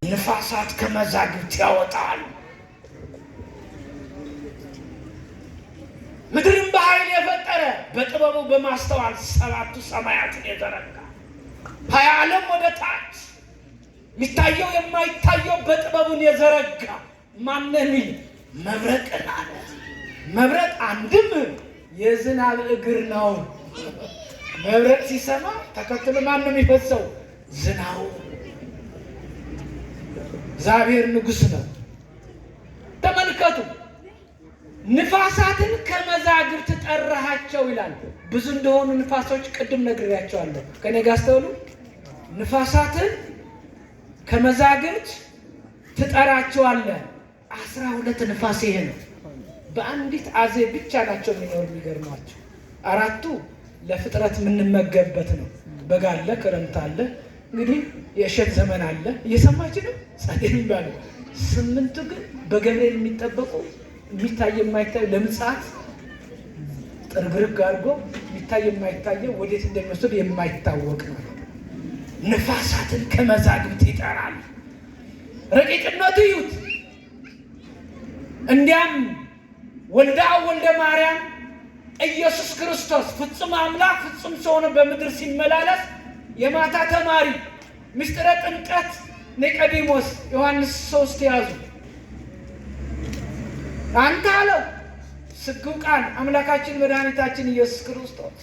ንፋሳት ከመዛግብት ያወጣል። ምድርን በኃይል የፈጠረ በጥበቡ በማስተዋል ሰባቱ ሰማያትን የዘረጋ ሀያ ዓለም ወደ ታች የሚታየው የማይታየው በጥበቡን የዘረጋ ማነው? መብረቅን አለ። መብረቅ አንድም የዝናብ እግር ነው። መብረቅ ሲሰማ ተከትሎ ማን ነው የሚፈሰው? ዝናቡ። እግዚአብሔር ንጉሥ ነው። ተመልከቱ። ንፋሳትን ከመዛግብት ጠራሃቸው ይላል። ብዙ እንደሆኑ ንፋሶች ቅድም ነግሬያቸዋለሁ። ከኔ ጋር አስተውሉ። ንፋሳትን ከመዛግብት ትጠራቸዋለህ። 12 ንፋስ ይሄ ነው። በአንዲት አዜ ብቻ ናቸው የሚኖሩ። የሚገርማቸው አራቱ ለፍጥረት የምንመገብበት ነው። በጋ አለ፣ ክረምት አለ፣ እንግዲህ የእሸት ዘመን አለ። እየሰማችሁ ነው። ጸደይ የሚባለው 8ቱ ግን በገብርኤል የሚጠበቁ የሚታይ የማይታይ ለምጽአት ጥርግርግ አድርጎ የሚታይ የማይታየው ወዴት እንደሚወስድ የማይታወቅ ነው። ንፋሳትን ከመዛግብት ይጠራል። ረቂቅነቱ ይዩት። እንዲያም ወልደ ማርያም ኢየሱስ ክርስቶስ ፍጹም አምላክ ፍጹም ሰው ሆኖ በምድር ሲመላለስ የማታ ተማሪ ምስጢረ ጥምቀት ኒቆዲሞስ ዮሐንስ 3 ያዙ። አንተ አለው ስግው ቃል አምላካችን መድኃኒታችን ኢየሱስ ክርስቶስ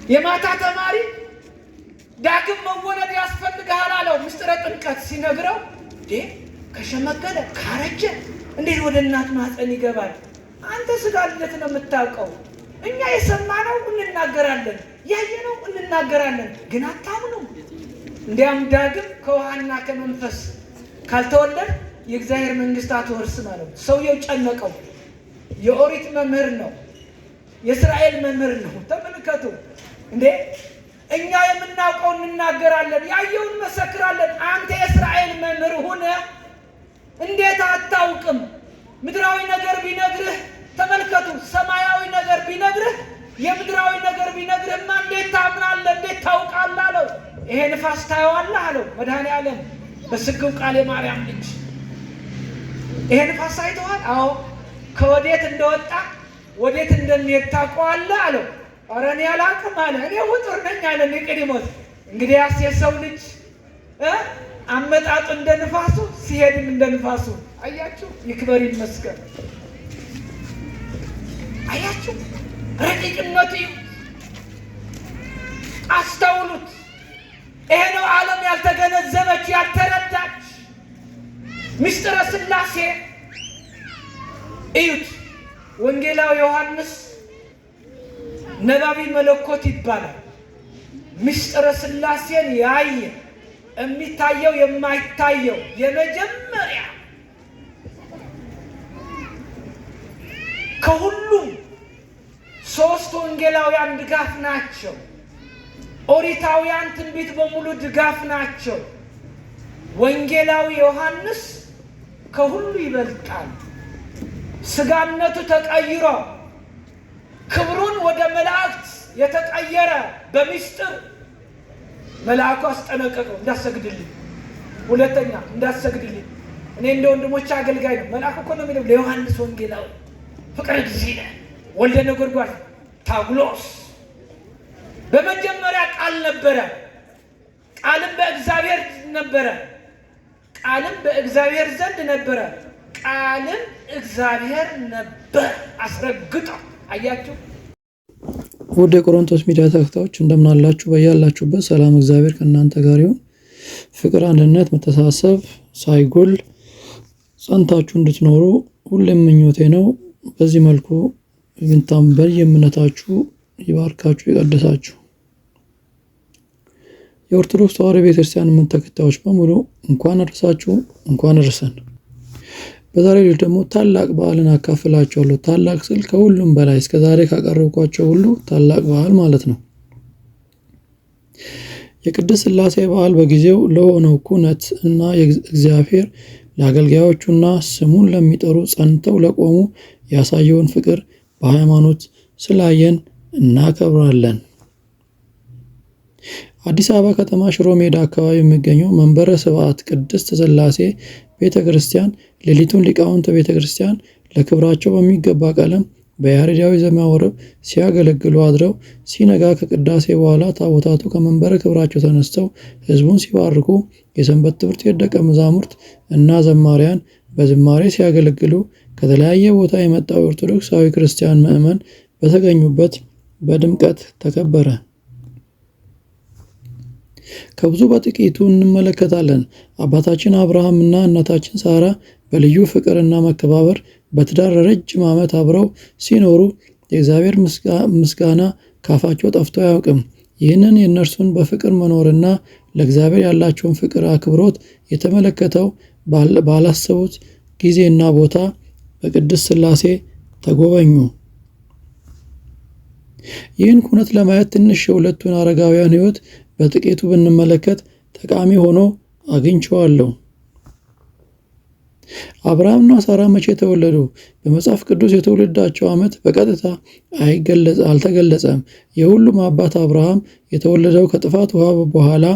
የማታ ተማሪ ዳግም መወለድ ያስፈልግሃል አለው። ምስጢረ ጥምቀት ሲነግረው ከሸመገለ ካረጀ እንዴት ወደ እናት ማህፀን ይገባል? አንተ ስጋ ልደት ነው የምታውቀው። እኛ የሰማነው እንናገራለን፣ ያየነው እንናገራለን፣ ግን አታምኑም። እንዲያም ዳግም ከውሃና ከመንፈስ ካልተወለድ የእግዚአብሔር መንግስት አትወርስም አለው። ሰውየው ጨነቀው። የኦሪት መምህር ነው፣ የእስራኤል መምህር ነው። ተመልከቱ። እኛ የምናውቀው እንናገራለን፣ ያየውን መሰክራለን። አንተ የእስራኤል መምህር ሆነ እንዴት አታውቅም? ምድራዊ ነገር ቢነግርህ ተመልከቱ፣ ሰማያዊ ነገር ቢነግርህ የምድራዊ ነገር ቢነግርህማ እንዴት ታምናለህ? እንዴት ታውቃለህ አለው። ይሄ ንፋስ ታየዋለህ አለው መድኃኔዓለም በስግው ቃል የማርያም ልጅ። ይሄ ንፋስ አይተዋል? አዎ። ከወዴት እንደወጣ ወዴት እንደሚሄድ ታውቀዋለህ አለው። ኧረ እኔ አላውቅም አለ። እኔ ውጡር ነኝ አለ ኒቆዲሞስ። እንግዲያስ የሰው ልጅ አመጣጡ እንደ ንፋሱ ሲሄድም እንደ ንፋሱ። አያችሁ፣ ይክበር ይመስገን። አያችሁ ረቂቅነቱ። አስተውሉት። ይሄ ነው ዓለም ያልተገነዘበች ያልተረዳች ምስጢረ ሥላሴ። እዩት። ወንጌላዊ ዮሐንስ ነባቢ መለኮት ይባላል። ምስጢረ ሥላሴን ያየ የሚታየው የማይታየው የመጀመሪያ ከሁሉም 3 ወንጌላውያን ድጋፍ ናቸው። ኦሪታውያን ትንቢት በሙሉ ድጋፍ ናቸው። ወንጌላዊ ዮሐንስ ከሁሉ ይበልጣል። ስጋነቱ ተቀይሮ ክብሩን ወደ መላእክት የተቀየረ በሚስጥር መልአኩ አስጠነቀቀው፣ እንዳሰግድልኝ፣ ሁለተኛ እንዳሰግድልኝ፣ እኔ እንደ ወንድሞች አገልጋይ ነው። መልአኩ እኮ ነው የሚለው ለዮሐንስ ወንጌላዊ ፍቅረ እግዚእነ ወልደ ነጎድጓድ ታውሎስ። በመጀመሪያ ቃል ነበረ፣ ቃልም በእግዚአብሔር ነበረ፣ ቃልም በእግዚአብሔር ዘንድ ነበረ፣ ቃልም እግዚአብሔር ነበር። አስረግጠው። አያችሁ። ወደ ቆሮንቶስ ሚዲያ ተከታዮች እንደምን አላችሁ? በያላችሁበት ሰላም እግዚአብሔር ከእናንተ ጋር ይሁን። ፍቅር፣ አንድነት፣ መተሳሰብ ሳይጎል ጸንታችሁ እንድትኖሩ ሁሌም ምኞቴ ነው። በዚህ መልኩ በየእምነታችሁ ይባርካችሁ ይቀድሳችሁ። የኦርቶዶክስ ተዋሕዶ ቤተክርስቲያን እምነት ተከታዮች በሙሉ እንኳን አደረሳችሁ፣ እንኳን አደረሰን። በዛሬ ዕለት ደግሞ ታላቅ በዓልን አካፍላችኋለሁ። ታላቅ ስል ከሁሉም በላይ እስከዛሬ ካቀረብኳቸው ሁሉ ታላቅ በዓል ማለት ነው። የቅድስት ሥላሴ በዓል በጊዜው ለሆነው ኩነት እና እግዚአብሔር ለአገልጋዮቹና ስሙን ለሚጠሩ ጸንተው ለቆሙ ያሳየውን ፍቅር በሃይማኖት ስላየን እናከብራለን። አዲስ አበባ ከተማ ሽሮ ሜዳ አካባቢ የሚገኘው መንበረ ስብዓት ቅድስት ሥላሴ ቤተ ክርስቲያን ሌሊቱን ሊቃውንተ ቤተ ክርስቲያን ለክብራቸው በሚገባ ቀለም በያሬዳዊ ዜማ ወረብ ሲያገለግሉ አድረው ሲነጋ ከቅዳሴ በኋላ ታቦታቱ ከመንበረ ክብራቸው ተነስተው ሕዝቡን ሲባርኩ የሰንበት ትምህርት ቤት ደቀ መዛሙርት እና ዘማሪያን በዝማሬ ሲያገለግሉ ከተለያየ ቦታ የመጣው ኦርቶዶክሳዊ ክርስቲያን ምዕመን በተገኙበት በድምቀት ተከበረ። ከብዙ በጥቂቱ እንመለከታለን። አባታችን አብርሃም እና እናታችን ሳራ በልዩ ፍቅርና መከባበር በትዳር ረጅም ዓመት አብረው ሲኖሩ የእግዚአብሔር ምስጋና ካፋቸው ጠፍቶ አያውቅም። ይህንን የእነርሱን በፍቅር መኖርና ለእግዚአብሔር ያላቸውን ፍቅር አክብሮት የተመለከተው ባላሰቡት ጊዜና ቦታ በቅድስት ሥላሴ ተጎበኙ። ይህን ኩነት ለማየት ትንሽ የሁለቱን አረጋውያን ሕይወት በጥቂቱ ብንመለከት ጠቃሚ ሆኖ አግኝቼዋለሁ። አብርሃምና ሳራ መቼ ተወለዱ? በመጽሐፍ ቅዱስ የትውልዳቸው ዓመት በቀጥታ አልተገለጸም። የሁሉም አባት አብርሃም የተወለደው ከጥፋት ውሃ በኋላ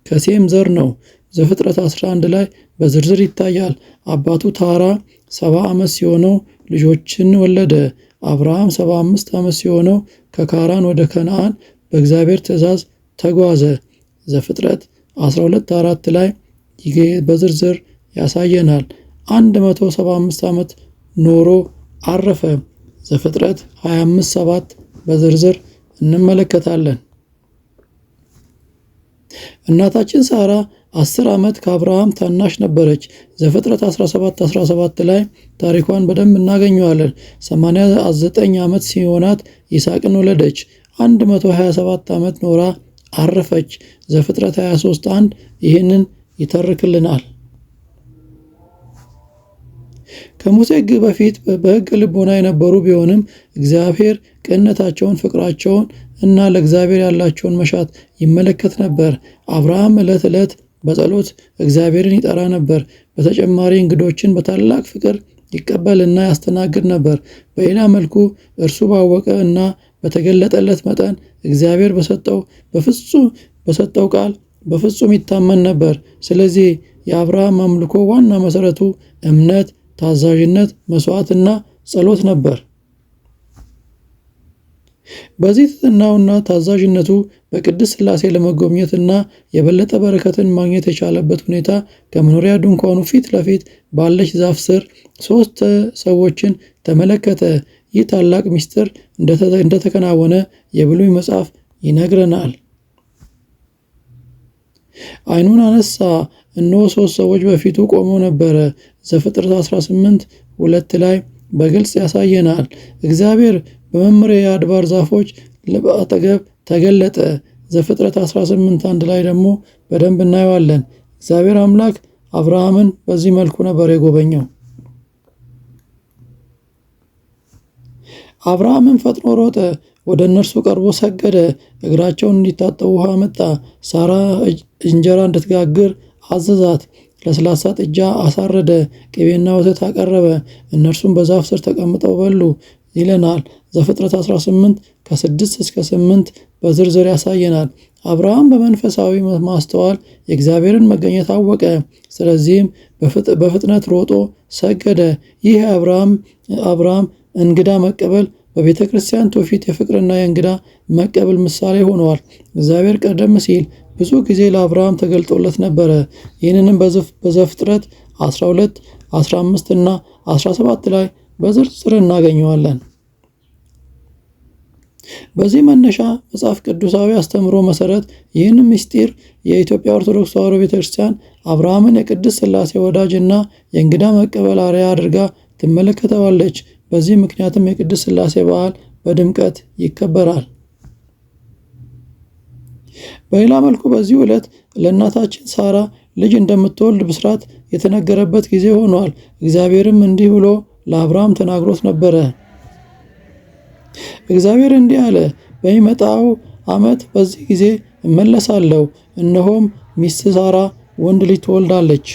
ከሴም ዘር ነው። ዘፍጥረት 11 ላይ በዝርዝር ይታያል። አባቱ ታራ 70 ዓመት ሲሆነው ልጆችን ወለደ። አብርሃም 75 ዓመት ሲሆነው ከካራን ወደ ከነዓን በእግዚአብሔር ትእዛዝ ተጓዘ። ዘፍጥረት 12:4 ላይ በዝርዝር ያሳየናል። 175 ዓመት ኖሮ አረፈ። ዘፍጥረት 25:7 በዝርዝር እንመለከታለን። እናታችን ሳራ 10 ዓመት ከአብርሃም ታናሽ ነበረች። ዘፍጥረት 17:17 ላይ ታሪኳን በደንብ እናገኘዋለን። 89 ዓመት ሲሆናት ይስሐቅን ወለደች። 127 ዓመት ኖራ አረፈች። ዘፍጥረት 23:1 ይህንን ይተርክልናል። ከሙሴ ሕግ በፊት በሕግ ልቦና የነበሩ ቢሆንም እግዚአብሔር ቅንነታቸውን፣ ፍቅራቸውን እና ለእግዚአብሔር ያላቸውን መሻት ይመለከት ነበር። አብርሃም ዕለት ዕለት በጸሎት እግዚአብሔርን ይጠራ ነበር። በተጨማሪ እንግዶችን በታላቅ ፍቅር ይቀበልና ያስተናግድ ነበር። በሌላ መልኩ እርሱ ባወቀ እና በተገለጠለት መጠን እግዚአብሔር በሰጠው ቃል በፍጹም ይታመን ነበር። ስለዚህ የአብርሃም አምልኮ ዋና መሰረቱ እምነት፣ ታዛዥነት፣ መስዋዕትና ጸሎት ነበር። በዚህ ትሕትናውና ታዛዥነቱ በቅድስት ሥላሴ ለመጎብኘትና የበለጠ በረከትን ማግኘት የቻለበት ሁኔታ ከመኖሪያ ድንኳኑ ፊት ለፊት ባለች ዛፍ ስር 3 ሰዎችን ተመለከተ። ይህ ታላቅ ምስጢር እንደተከናወነ የብሉይ መጽሐፍ ይነግረናል። ዓይኑን አነሳ፣ እነሆ 3 ሰዎች በፊቱ ቆመው ነበረ። ዘፍጥረት 18:2 ላይ በግልጽ ያሳየናል። እግዚአብሔር በመምሬ የአድባር ዛፎች አጠገብ ተገለጠ። ዘፍጥረት 18:1 ላይ ደግሞ በደንብ እናየዋለን። እግዚአብሔር አምላክ አብርሃምን በዚህ መልኩ ነበር የጎበኘው። አብርሃምን ፈጥኖ ሮጠ፣ ወደ እነርሱ ቀርቦ ሰገደ። እግራቸውን እንዲታጠቡ ውሃ መጣ። ሳራ እንጀራ እንድትጋግር አዘዛት። ለስላሳ ጥጃ አሳረደ፣ ቅቤና ወተት አቀረበ። እነርሱም በዛፍ ስር ተቀምጠው በሉ ይለናል። ዘፍጥረት 18:6-8 በዝርዝር ያሳየናል። አብርሃም በመንፈሳዊ ማስተዋል የእግዚአብሔርን መገኘት አወቀ። ስለዚህም በፍጥነት ሮጦ ሰገደ። ይህ አብርሃም እንግዳ መቀበል በቤተ ክርስቲያን ትውፊት የፍቅርና የእንግዳ መቀበል ምሳሌ ሆነዋል። እግዚአብሔር ቀደም ሲል ብዙ ጊዜ ለአብርሃም ተገልጦለት ነበረ። ይህንንም በዘፍጥረት 12፣ 15 እና 17 ላይ በዝርዝር እናገኘዋለን። በዚህ መነሻ መጽሐፍ ቅዱሳዊ አስተምህሮ መሰረት ይህን ምስጢር የኢትዮጵያ ኦርቶዶክስ ተዋሕዶ ቤተክርስቲያን አብርሃምን የቅድስት ሥላሴ ወዳጅና የእንግዳ መቀበል አርአያ አድርጋ ትመለከተዋለች። በዚህ ምክንያትም የቅድስት ሥላሴ በዓል በድምቀት ይከበራል። በሌላ መልኩ በዚህ ዕለት ለእናታችን ሳራ ልጅ እንደምትወልድ ብስራት የተነገረበት ጊዜ ሆኗል። እግዚአብሔርም እንዲህ ብሎ ለአብርሃም ተናግሮት ነበረ። እግዚአብሔር እንዲህ አለ፣ በሚመጣው ዓመት በዚህ ጊዜ እመለሳለሁ፣ እነሆም ሚስት ሳራ ወንድ ልጅ ትወልዳለች።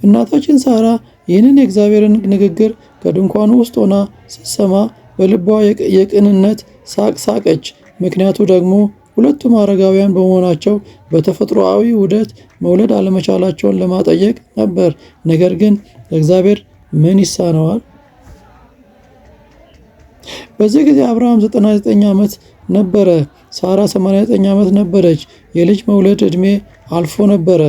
እናታችን ሳራ ይህንን የእግዚአብሔርን ንግግር ከድንኳኑ ውስጥ ሆና ስትሰማ በልቧ የቅንነት ሳቅ ሳቀች። ምክንያቱ ደግሞ ሁለቱም አረጋውያን በመሆናቸው በተፈጥሮአዊ ውደት መውለድ አለመቻላቸውን ለማጠየቅ ነበር። ነገር ግን እግዚአብሔር ምን ይሳነዋል? በዚህ ጊዜ አብርሃም 99 ዓመት ነበረ፣ ሳራ 89 ዓመት ነበረች። የልጅ መውለድ ዕድሜ አልፎ ነበረ።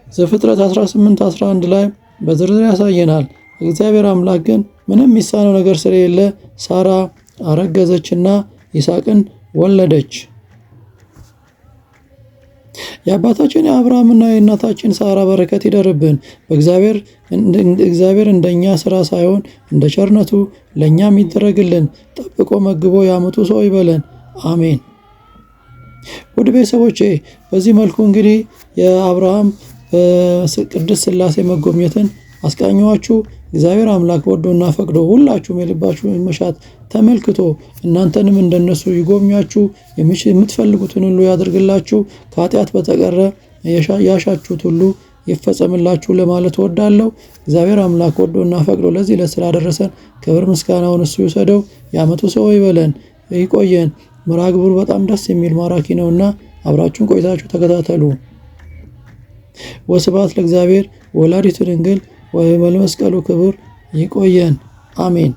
ዘፍጥረት 18:11 ላይ በዝርዝር ያሳየናል። እግዚአብሔር አምላክ ግን ምንም የሚሳነው ነገር ስለሌለ ሳራ አረገዘችና ይስሐቅን ወለደች። የአባታችን የአብርሃምና የእናታችን ሳራ በረከት ይደርብን። እግዚአብሔር እንደኛ ስራ ሳይሆን እንደ ቸርነቱ ለእኛም ይደረግልን። ጠብቆ መግቦ የዓመቱ ሰው ይበለን። አሜን። ውድ ቤተሰቦቼ በዚህ መልኩ እንግዲህ የአብርሃም ቅድስት ሥላሴ መጎብኘትን አስቃኘኋችሁ። እግዚአብሔር አምላክ ወዶና ፈቅዶ ሁላችሁም የልባችሁ መሻት ተመልክቶ እናንተንም እንደነሱ ይጎብኛችሁ፣ የምትፈልጉትን ሁሉ ያደርግላችሁ፣ ከኃጢአት በተቀረ ያሻችሁት ሁሉ ይፈጸምላችሁ ለማለት ወዳለሁ። እግዚአብሔር አምላክ ወዶና ፈቅዶ ለዚህ ስላደረሰን ክብር ምስጋናውን እሱ ይውሰደው። የዓመቱ ሰው ይበለን፣ ይቆየን። መርሐ ግብሩ በጣም ደስ የሚል ማራኪ ነውና አብራችሁን ቆይታችሁ ተከታተሉ። ወስብሐት ለእግዚአብሔር ወላዲቱ ድንግል ወለመስቀሉ ክቡር። ይቆየን። አሜን።